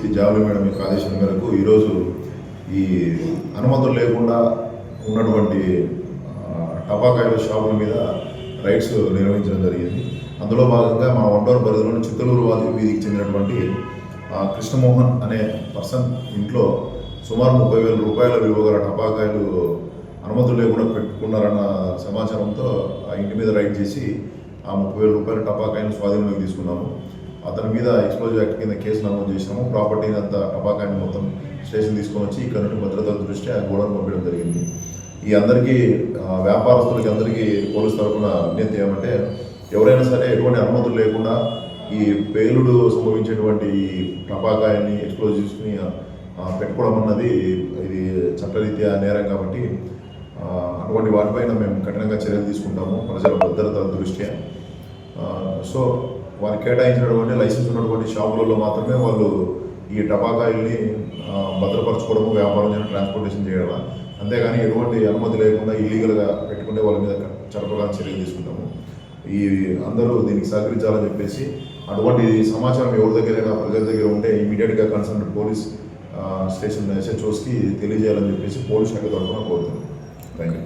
ASP Javali madam యొక్క ఆదేశం మేరకు ఈరోజు ఈ అనుమతులు లేకుండా ఉన్నటువంటి టపాకాయల షాపుల మీద రైడ్స్ నిర్వహించడం జరిగింది. అందులో భాగంగా మా వంటూరు పరిధిలోని చిత్తలూరు వీధికి చెందినటువంటి కృష్ణమోహన్ అనే పర్సన్ ఇంట్లో సుమారు 30,000 రూపాయల విలువ గల టపాకాయలు అనుమతులు లేకుండా పెట్టుకున్నారన్న సమాచారంతో ఆ ఇంటి మీద రైడ్ చేసి ఆ 30,000 రూపాయల టపాకాయను స్వాధీనంలోకి తీసుకున్నాము. అతని మీద ఎక్స్ప్లోజివ్ యాక్ట్ కింద కేసు నమోదు చేసినాము. ప్రాపర్టీని అంతా టపాకాయని మొత్తం స్టేషన్ తీసుకొని వచ్చి ఇక్కడ నుండి భద్రతల దృష్ట్యా గోడను పంపించడం జరిగింది. ఈ అందరికీ వ్యాపారస్తులకి అందరికీ పోలీసు తరఫున విజ్ఞప్తి ఏమంటే, ఎవరైనా సరే ఎటువంటి అనుమతులు లేకుండా ఈ పేలుడు సంభవించేటువంటి టపాకాయని ఎక్స్ప్లోజివ్స్ని పెట్టుకోవడం అన్నది ఇది చట్టరీత్యా నేరం కాబట్టి అటువంటి వాటిపైన మేము కఠినంగా చర్యలు తీసుకుంటాము ప్రజల భద్రతల దృష్ట్యా. సో వారు కేటాయించినటువంటి లైసెన్స్ ఉన్నటువంటి షాపులలో మాత్రమే వాళ్ళు ఈ టపాకాయల్ని భద్రపరచుకోవడము, వ్యాపారం చేయడం, ట్రాన్స్పోర్టేషన్ చేయడం. అంతేగాని ఎటువంటి అనుమతి లేకుండా ఇల్లీగల్గా పెట్టుకుంటే వాళ్ళ మీద చట్టప్రకారం చర్యలు తీసుకుంటాము. ఈ అందరూ దీనికి సహకరించాలని చెప్పేసి, అటువంటి సమాచారం ఎవరి దగ్గరైనా ప్రజల దగ్గర ఉంటే ఇమీడియట్గా కన్సర్న్ పోలీస్ స్టేషన్ SHOస్కి తెలియజేయాలని చెప్పేసి పోలీస్ శాఖ తరఫున కోరుతున్నాం. Thank you.